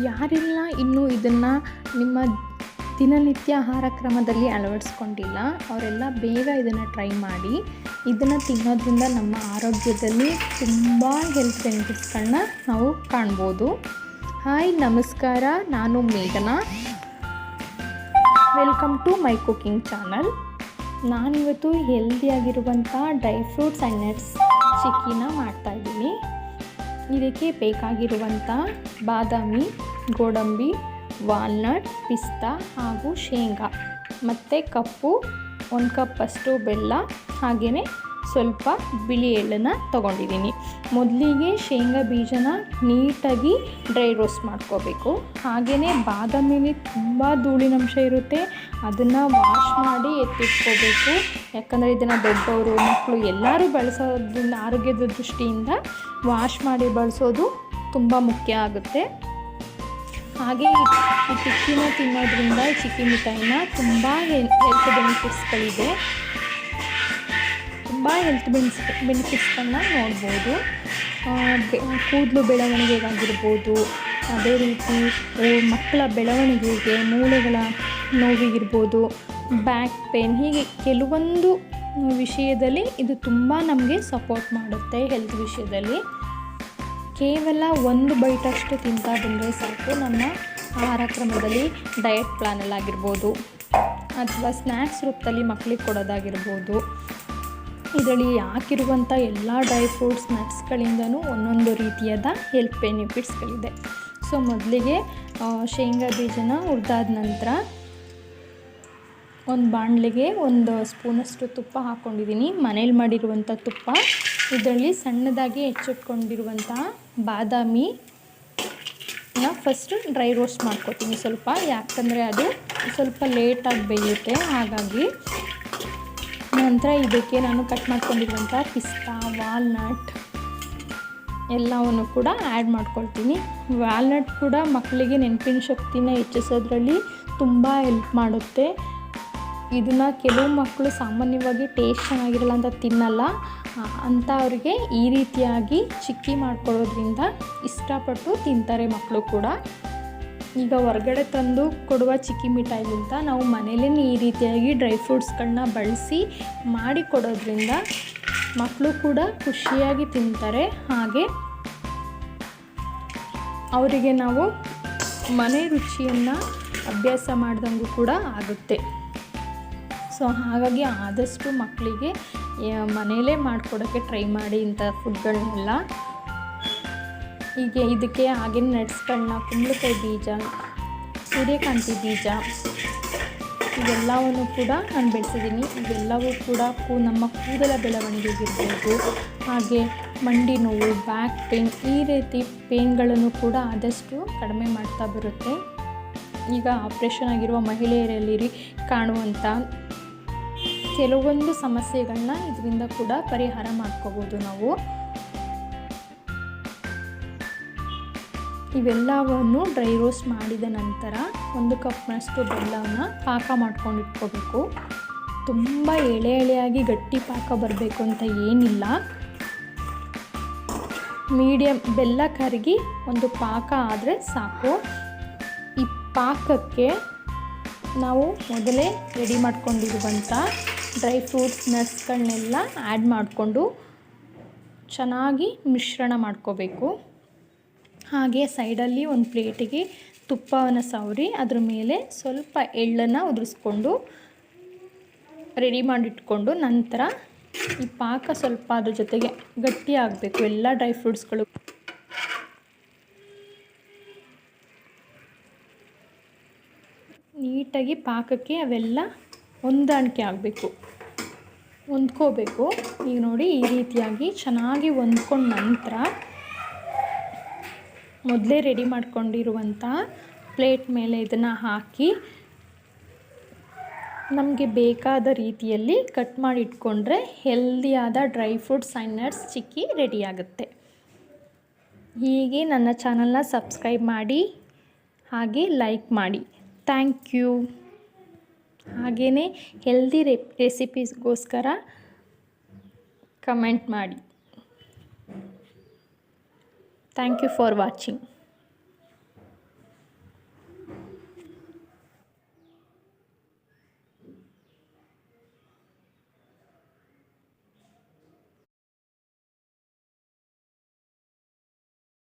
ಯಾರೆಲ್ಲ ಇನ್ನೂ ಇದನ್ನು ನಿಮ್ಮ ದಿನನಿತ್ಯ ಆಹಾರ ಕ್ರಮದಲ್ಲಿ ಅಳವಡಿಸ್ಕೊಂಡಿಲ್ಲ ಅವರೆಲ್ಲ ಬೇಗ ಇದನ್ನು ಟ್ರೈ ಮಾಡಿ. ಇದನ್ನು ತಿನ್ನೋದ್ರಿಂದ ನಮ್ಮ ಆರೋಗ್ಯದಲ್ಲಿ ತುಂಬ ಹೆಲ್ತ್ ಬೆನಿಫಿಟ್ಸ್ಗಳನ್ನ ನಾವು ಕಾಣ್ಬೋದು. ಹಾಯ್ ನಮಸ್ಕಾರ, ನಾನು ಮೇಘನಾ. Welcome to my cooking channel. ನಾನಿವತ್ತು ಹೆಲ್ದಿಯಾಗಿರುವಂಥ ಡ್ರೈ ಫ್ರೂಟ್ಸ್ ಆ್ಯಂಡ್ ನಟ್ಸ್ ಚಿಕ್ಕಿನ ಮಾಡ್ತಾಯಿದ್ದೀನಿ. ಇದಕ್ಕೆ ಬೇಕಾಗಿರುವಂಥ ಬಾದಾಮಿ, ಗೋಡಂಬಿ, ವಾಲ್ನಟ್, ಪಿಸ್ತಾ ಹಾಗೂ ಶೇಂಗಾ ಮತ್ತು ಕಪ್ಪು 1 ಕಪ್ಪಷ್ಟು ಬೆಲ್ಲ, ಹಾಗೆಯೇ ಸ್ವಲ್ಪ ಬಿಳಿ ಎಳ್ಳನ್ನು ತೊಗೊಂಡಿದ್ದೀನಿ. ಮೊದಲಿಗೆ ಶೇಂಗಾ ಬೀಜನ ನೀಟಾಗಿ ಡ್ರೈ ರೋಸ್ಟ್ ಮಾಡ್ಕೋಬೇಕು. ಹಾಗೆಯೇ ಬಾದಾಮಿಲಿ ತುಂಬ ಧೂಳಿನಂಶ ಇರುತ್ತೆ, ಅದನ್ನು ವಾಶ್ ಮಾಡಿ ಎತ್ತಿಟ್ಕೋಬೇಕು. ಯಾಕಂದರೆ ಇದನ್ನು ದೊಡ್ಡವರು ಮಕ್ಕಳು ಎಲ್ಲರೂ ಬಳಸೋದ್ರಿಂದ ಆರೋಗ್ಯದ ದೃಷ್ಟಿಯಿಂದ ವಾಶ್ ಮಾಡಿ ಬಳಸೋದು ತುಂಬ ಮುಖ್ಯ ಆಗುತ್ತೆ. ಹಾಗೆ ಈ ಚಿಕ್ಕಿನ ತಿನ್ನೋದ್ರಿಂದ ಚಿಕ್ಕಿ ಮಿಠಾಯಿನ ತುಂಬ ಹೆಲ್ತ್ ಬೆನಿಫಿಟ್ಸ್ಗಳಿದೆ. ತುಂಬ ಹೆಲ್ತ್ ಬೆನಿಫಿಟ್ಸ್ಗಳನ್ನ ನೋಡ್ಬೋದು. ಕೂದಲು ಬೆಳವಣಿಗೆಗಾಗಿರ್ಬೋದು, ಅದೇ ರೀತಿ ಮಕ್ಕಳ ಬೆಳವಣಿಗೆಗೆ, ಮೂಳೆಗಳ ನೋವಿಗಿರ್ಬೋದು, ಬ್ಯಾಕ್ ಪೇನ್, ಹೀಗೆ ಕೆಲವೊಂದು ವಿಷಯದಲ್ಲಿ ಇದು ತುಂಬ ನಮಗೆ ಸಪೋರ್ಟ್ ಮಾಡುತ್ತೆ. ಹೆಲ್ತ್ ವಿಷಯದಲ್ಲಿ ಕೇವಲ 1 ಬೈಟಷ್ಟು ತಿಂತಾ ಬಂದರೆ ಸಾಕು. ನಮ್ಮ ಆಹಾರ ಕ್ರಮದಲ್ಲಿ ಡಯಟ್ ಪ್ಲಾನಲ್ಲಾಗಿರ್ಬೋದು ಅಥವಾ ಸ್ನ್ಯಾಕ್ಸ್ ರೂಪದಲ್ಲಿ ಮಕ್ಕಳಿಗೆ ಕೊಡೋದಾಗಿರ್ಬೋದು, ಇದರಲ್ಲಿ ಹಾಕಿರುವಂಥ ಎಲ್ಲ ಡ್ರೈ ಫ್ರೂಟ್ಸ್ ನಟ್ಸ್ಗಳಿಂದನೂ ಒಂದೊಂದು ರೀತಿಯಾದ ಹೆಲ್ತ್ ಬೆನಿಫಿಟ್ಸ್ಗಳಿದೆ. ಸೊ ಮೊದಲಿಗೆ ಶೇಂಗಾ ಬೀಜನ ಹುರಿದಾದ ನಂತರ ಒಂದು ಬಾಣಲೆಗೆ 1 ಸ್ಪೂನಷ್ಟು ತುಪ್ಪ ಹಾಕ್ಕೊಂಡಿದ್ದೀನಿ. ಮನೇಲಿ ಮಾಡಿರುವಂಥ ತುಪ್ಪ. ಇದರಲ್ಲಿ ಸಣ್ಣದಾಗಿ ಹೆಚ್ಚಿಟ್ಕೊಂಡಿರುವಂಥ ಬಾದಾಮಿನ ಫಸ್ಟ್ ಡ್ರೈ ರೋಸ್ಟ್ ಮಾಡ್ಕೊತೀನಿ ಸ್ವಲ್ಪ, ಯಾಕಂದರೆ ಅದು ಸ್ವಲ್ಪ ಲೇಟಾಗಿ ಬೇಯುತ್ತೆ. ಹಾಗಾಗಿ ನಂತರ ಇದಕ್ಕೆ ನಾನು ಕಟ್ ಮಾಡ್ಕೊಂಡಿರುವಂಥ ಪಿಸ್ತಾ, ವಾಲ್ನಟ್ ಎಲ್ಲವನ್ನು ಕೂಡ ಆ್ಯಡ್ ಮಾಡ್ಕೊಳ್ತೀನಿ. ವಾಲ್ನಟ್ ಕೂಡ ಮಕ್ಕಳಿಗೆ ನೆನಪಿನ ಶಕ್ತಿನ ಹೆಚ್ಚಿಸೋದ್ರಲ್ಲಿ ತುಂಬ ಹೆಲ್ಪ್ ಮಾಡುತ್ತೆ. ಇದನ್ನು ಕೆಲವು ಮಕ್ಕಳು ಸಾಮಾನ್ಯವಾಗಿ ಟೇಸ್ಟ್ ಚೆನ್ನಾಗಿರಲ್ಲ ಅಂತ ತಿನ್ನಲ್ಲ, ಅಂಥವ್ರಿಗೆ ಈ ರೀತಿಯಾಗಿ ಚಿಕ್ಕಿ ಮಾಡ್ಕೊಳ್ಳೋದ್ರಿಂದ ಇಷ್ಟಪಟ್ಟು ತಿಂತಾರೆ ಮಕ್ಕಳು ಕೂಡ. ಈಗ ಹೊರಗಡೆ ತಂದು ಕೊಡುವ ಚಿಕ್ಕಿ ಮಿಠಾಯಿಗಿಂತ ನಾವು ಮನೇಲೇ ಈ ರೀತಿಯಾಗಿ ಡ್ರೈ ಫ್ರೂಟ್ಸ್ಗಳನ್ನ ಬಳಸಿ ಮಾಡಿ ಕೊಡೋದ್ರಿಂದ ಮಕ್ಕಳು ಕೂಡ ಖುಷಿಯಾಗಿ ತಿಂತಾರೆ. ಹಾಗೆ ಅವರಿಗೆ ನಾವು ಮನೆ ರುಚಿಯನ್ನು ಅಭ್ಯಾಸ ಮಾಡ್ದಂಗೂ ಕೂಡ ಆಗುತ್ತೆ. ಸೊ ಹಾಗಾಗಿ ಆದಷ್ಟು ಮಕ್ಕಳಿಗೆ ಮನೆಯಲ್ಲೇ ಮಾಡಿಕೊಡೋಕ್ಕೆ ಟ್ರೈ ಮಾಡಿ ಇಂಥ ಫುಡ್ಗಳನ್ನೆಲ್ಲ. ಹೀಗೆ ಇದಕ್ಕೆ ಆಗಿನ ನಟ್ಸ್ಗಳನ್ನ, ಕುಂಬಳಕಾಯಿ ಬೀಜ, ಸೂರ್ಯಕಾಂತಿ ಬೀಜ ಇವೆಲ್ಲವನ್ನು ಕೂಡ ನಾನು ಬೆಳೆಸಿದ್ದೀನಿ. ಇವೆಲ್ಲವೂ ಕೂಡ ನಮ್ಮ ಕೂದಲ ಬೆಳವಣಿಗೆಗಿರ್ಬೋದು, ಹಾಗೆ ಮಂಡಿ ನೋವು, ಬ್ಯಾಕ್ ಪೇನ್, ಈ ರೀತಿ ಪೇನ್ಗಳನ್ನು ಕೂಡ ಆದಷ್ಟು ಕಡಿಮೆ ಮಾಡ್ತಾ ಬರುತ್ತೆ. ಈಗ ಆಪ್ರೇಷನ್ ಆಗಿರುವ ಮಹಿಳೆಯರಲ್ಲಿ ಕಾಣುವಂಥ ಕೆಲವೊಂದು ಸಮಸ್ಯೆಗಳನ್ನ ಇದರಿಂದ ಕೂಡ ಪರಿಹಾರ ಮಾಡ್ಕೋಬೋದು ನಾವು. ಇವೆಲ್ಲವನ್ನು ಡ್ರೈ ರೋಸ್ಟ್ ಮಾಡಿದ ನಂತರ 1 ಕಪ್ನಷ್ಟು ಬೆಲ್ಲವನ್ನು ಪಾಕ ಮಾಡ್ಕೊಂಡು ಇಟ್ಕೋಬೇಕು. ತುಂಬ ಎಳೆಯಾಗಿ ಗಟ್ಟಿ ಪಾಕ ಬರಬೇಕು ಅಂತ ಏನಿಲ್ಲ, ಮೀಡಿಯಮ್ ಬೆಲ್ಲ ಕರಗಿ ಒಂದು ಪಾಕ ಆದರೆ ಸಾಕು. ಈ ಪಾಕಕ್ಕೆ ನಾವು ಮೊದಲೇ ರೆಡಿ ಮಾಡ್ಕೊಂಡಿರುವಂಥ ಡ್ರೈ ಫ್ರೂಟ್ಸ್ ನಟ್ಸ್ಗಳನ್ನೆಲ್ಲ ಆ್ಯಡ್ ಮಾಡಿಕೊಂಡು ಚೆನ್ನಾಗಿ ಮಿಶ್ರಣ ಮಾಡ್ಕೋಬೇಕು. ಹಾಗೆ ಸೈಡಲ್ಲಿ ಒಂದು ಪ್ಲೇಟಿಗೆ ತುಪ್ಪವನ್ನು ಸವರಿ ಅದ್ರ ಮೇಲೆ ಸ್ವಲ್ಪ ಎಳ್ಳನ್ನು ಉದುರಿಸ್ಕೊಂಡು ರೆಡಿ ಮಾಡಿಟ್ಕೊಂಡು, ನಂತರ ಈ ಪಾಕ ಸ್ವಲ್ಪ ಅದ್ರ ಜೊತೆಗೆ ಗಟ್ಟಿ ಆಗಬೇಕು. ಎಲ್ಲ ಡ್ರೈ ಫ್ರೂಟ್ಸ್ಗಳು ನೀಟಾಗಿ ಪಾಕಕ್ಕೆ ಅವೆಲ್ಲ ಹೊಂದಾಣಿಕೆ ಆಗಬೇಕು, ಹೊಂದ್ಕೋಬೇಕು. ಈಗ ನೋಡಿ ಈ ರೀತಿಯಾಗಿ ಚೆನ್ನಾಗಿ ಹೊಂದ್ಕೊಂಡ ನಂತರ ಮೊದಲೇ ರೆಡಿ ಮಾಡ್ಕೊಂಡಿರುವಂಥ ಪ್ಲೇಟ್ ಮೇಲೆ ಇದನ್ನು ಹಾಕಿ ನಮಗೆ ಬೇಕಾದ ರೀತಿಯಲ್ಲಿ ಕಟ್ ಮಾಡಿ ಇಟ್ಕೊಂಡ್ರೆ ಹೆಲ್ದಿಯಾದ dry fruits and nuts chikki ರೆಡಿಯಾಗುತ್ತೆ. ಹೀಗೆ ನನ್ನ ಚಾನಲ್ನ ಸಬ್ಸ್ಕ್ರೈಬ್ ಮಾಡಿ ಹಾಗೆ ಲೈಕ್ ಮಾಡಿ. Thank you. ಹಾಗೆಯೇ ಹೆಲ್ದಿ ರೆಸಿಪೀಸ್ಗೋಸ್ಕರ ಕಮೆಂಟ್ ಮಾಡಿ. Thank you for watching.